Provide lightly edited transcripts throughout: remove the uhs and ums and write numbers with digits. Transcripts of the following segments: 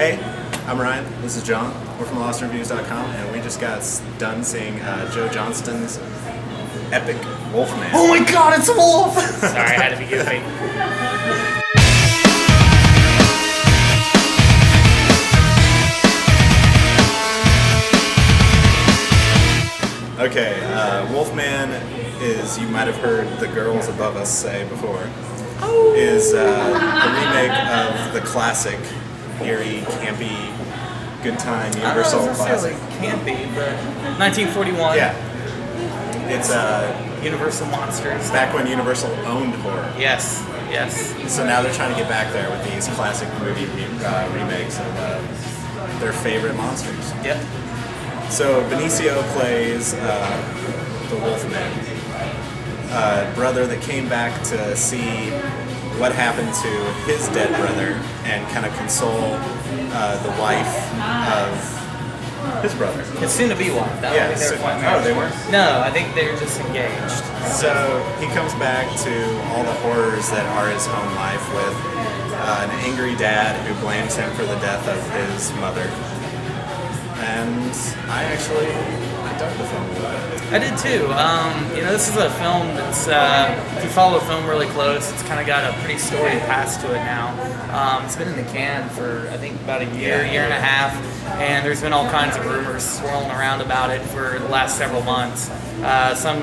Hey, I'm Ryan. This is John. We're from LostReviews.com, and we just got done seeing Joe Johnston's epic Wolfman. Oh my God, it's a wolf! Sorry, I had to be goofy. Okay, Wolfman is, you might have heard the girls above us say before, is a remake of the classic, eerie, campy, good time, Universal I don't know, classic. Campy, but 1941. Yeah. It's Universal Monsters. back when Universal owned horror. Yes, yes. So now they're trying to get back there with these classic movie remakes of their favorite monsters. Yep. So Benicio plays the Wolfman, brother that came back to see what happened to his dead brother and kind of console the wife of his brother. It's soon to be one. That Yeah. would be their So, point. they weren't. No, I think they're just engaged. So he comes back to all the horrors that are his home life with an angry dad who blames him for the death of his mother. And I dug the film a little bit. I did too. This is a film that's, if you follow the film really close, it's kind of got a pretty storied past to it now. It's been in the can for, I think, about a year and a half, and there's been all kinds of rumors swirling around about it for the last several months. Some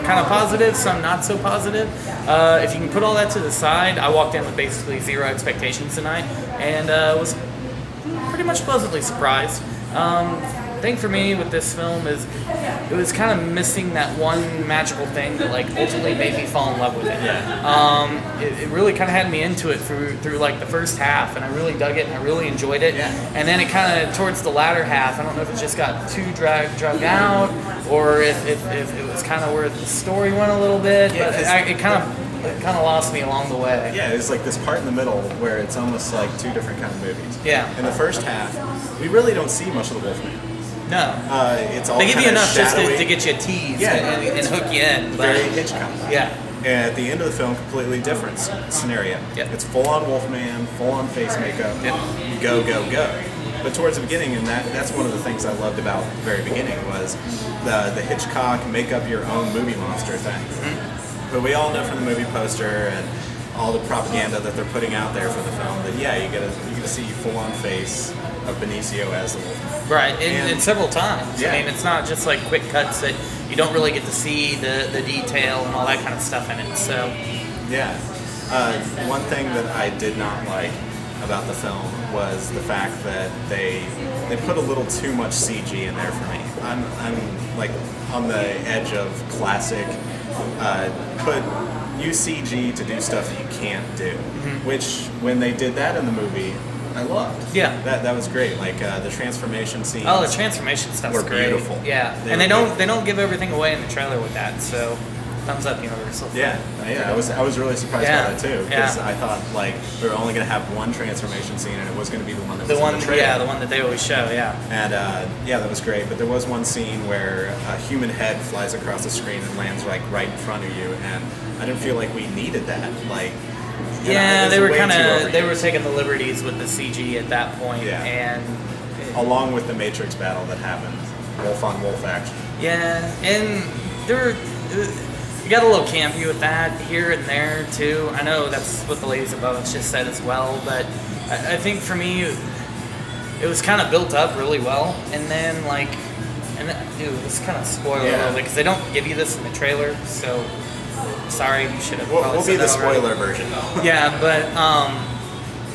kind of positive, some not so positive. If you can put all that to the side, I walked in with basically zero expectations tonight, and was pretty much pleasantly surprised. Thing for me with this film is it was kind of missing that one magical thing that like ultimately made me fall in love with it. Yeah. It really kind of had me into it through like the first half, and I really dug it and I really enjoyed it. Yeah. And then it kind of towards the latter half, I don't know if it just got too dragged out, or if it was kind of where the story went a little bit. Yeah, but it kind of lost me along the way. Yeah, it's like this part in the middle where it's almost like two different kind of movies. Yeah. In the first half, we really don't see much of the Wolfman. No. It's all They give you kinda enough just shadowy. to get you a tease Yeah. and hook you in. But Very Hitchcock. yeah. And at the end of the film, completely different scenario. Yep. It's full-on Wolfman, full-on face makeup, Yep. go, go, go. But towards the beginning, and that's one of the things I loved about the very beginning, was the Hitchcock make-up-your-own movie monster thing. Mm-hmm. But we all know from the movie poster and all the propaganda that they're putting out there for the film that, yeah, you get to see full-on face of Benicio as the Wolfman. Right, and several times. Yeah. I mean, it's not just like quick cuts that you don't really get to see the detail and all that kind of stuff in it. So, Yeah. One thing that I did not like about the film was the fact that they put a little too much CG in there for me. I'm like on the edge of classic. Use CG to do stuff that you can't do. Mm-hmm. Which when they did that in the movie, I loved. Yeah. That was great. Like the transformation scenes. oh, the transformation stuff's were great. beautiful. Yeah, They and were they don't give everything away in the trailer with that. So, thumbs up, Universal. Yeah, I was really surprised by that too, because Yeah. I thought like we were only going to have one transformation scene, and it was going to be the one that was The one, in the trailer. yeah, the one that they always show. Yeah. And that was great. But there was one scene where a human head flies across the screen and lands like right in front of you, and I didn't feel like we needed that. Like, Yeah, it they was were way kind too of they overused. were taking the liberties with the CG at that point, Yeah. and Along with the Matrix battle that happened, wolf on wolf action. yeah, and you got a little campy with that here and there too. I know that's what the ladies above us just said as well, but I think for me, it was kind of built up really well, and then this kind of spoiler a little bit because they don't give you this in the trailer, so sorry, you should have. We'll be said the that already. spoiler version. Yeah, but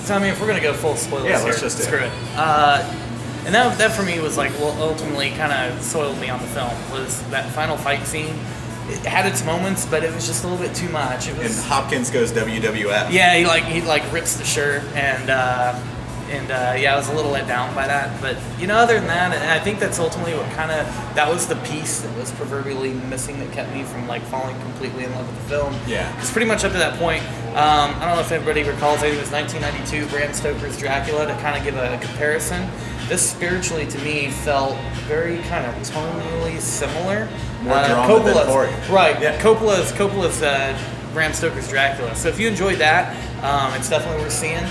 so I mean, if we're gonna go full spoilers Yeah, here, let's just do screw it. it. And that for me was like, well, ultimately kind of soiled me on the film was that final fight scene. It had its moments, but it was just a little bit too much. It And was, Hopkins goes WWF. yeah, he rips the shirt, and yeah, I was a little let down by that. But other than that, I think that's ultimately what that was the piece that was proverbially missing that kept me from like falling completely in love with the film. Yeah. Because pretty much up to that point, I don't know if everybody recalls, I think it was 1992, Bram Stoker's Dracula, to kind of give a comparison. This spiritually to me felt very kind of tonally similar. More drama than horror. Right. Yeah. Coppola's Bram Stoker's Dracula. So if you enjoyed that, it's definitely worth seeing.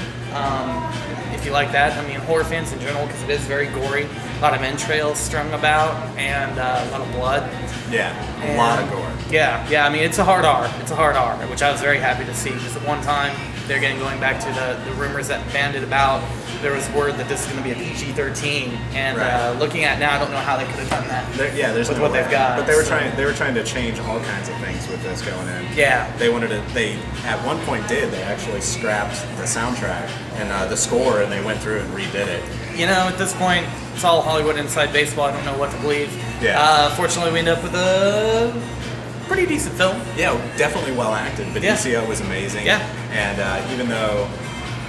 If if you like that. I mean, horror fans in general, because it is very gory. A lot of entrails strung about, and a lot of blood. Yeah, a lot of gore. Yeah. I mean, it's a hard R. It's a hard R, which I was very happy to see. Because at one time, they're going back to the rumors that banded about. There was word that this is going to be a PG-13, and Right. Looking at now, I don't know how they could have done that. There's with no what way. they've got. But they were trying to change all kinds of things with this going in. Yeah. They wanted to. They at one point did. They actually scrapped the soundtrack and the score, and they went through and redid it. You know, at this point, it's all Hollywood inside baseball. I don't know what to believe. Yeah. Fortunately, we end up with a pretty decent film. Yeah, definitely well acted. Benicio was amazing. Yeah. And even though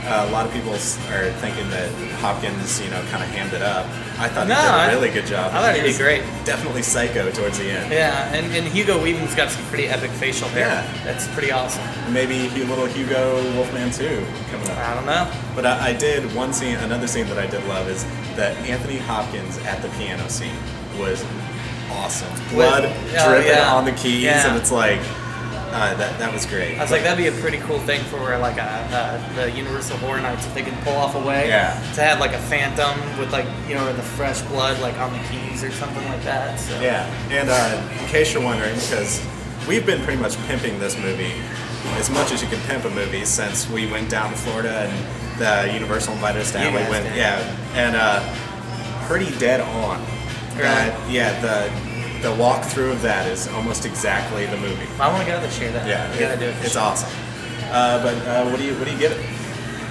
a lot of people are thinking that Hopkins, kind of hammed it up, I thought he did a really good job. I thought he did great. Definitely psycho towards the end. Yeah, and Hugo Weaving's got some pretty epic facial hair. Yeah. That's pretty awesome. Maybe little Hugo Wolfman 2 coming up. I don't know. But I did another scene that I did love is that Anthony Hopkins at the piano scene was awesome. Blood dripping on the keys, and it's like, that was great. I was like, that'd be a pretty cool thing for like the Universal Horror Nights if they could pull off a way to have like a phantom with the fresh blood like on the keys or something like that. So. Yeah, and in case you're wondering, because we've been pretty much pimping this movie as much as you can pimp a movie since we went down to Florida and the Universal invited us down. We went, and pretty dead on. The walkthrough of that is almost exactly the movie. I want to go this year. Yeah, we gotta do it. It's awesome. But what do you give it?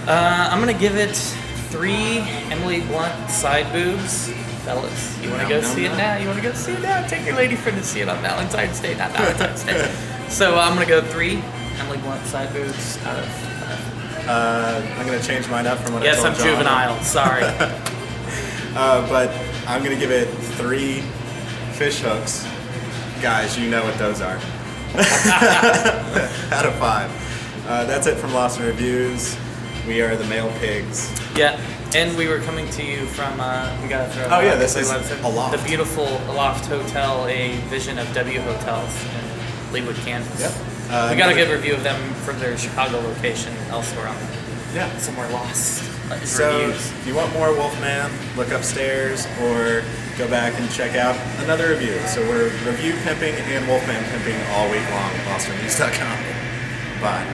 I'm gonna give it 3 Emily Blunt side boobs. Fellas, you want to go see it now? You want to go see it now? Take your lady friend to see it on Valentine's Day, not Valentine's Day. So I'm gonna go 3 Emily Blunt side boobs out of 5. I'm gonna change mine up from what I Yes, told I'm John. juvenile. Sorry. But I'm gonna give it 3 fish hooks. Guys, you know what those are. Out of 5. That's it from Lost in Reviews. We are the Male Pigs. Yeah, and we were coming to you from, we gotta throw this is Aloft. The beautiful Aloft Hotel, a vision of W Hotels in Leawood, Kansas. Yep. We got a good review of them from their Chicago location elsewhere on somewhere lost. So Reviews. if you want more Wolfman, look upstairs or go back and check out another review. So we're review pimping and Wolfman pimping all week long at LostReviews.com. Bye.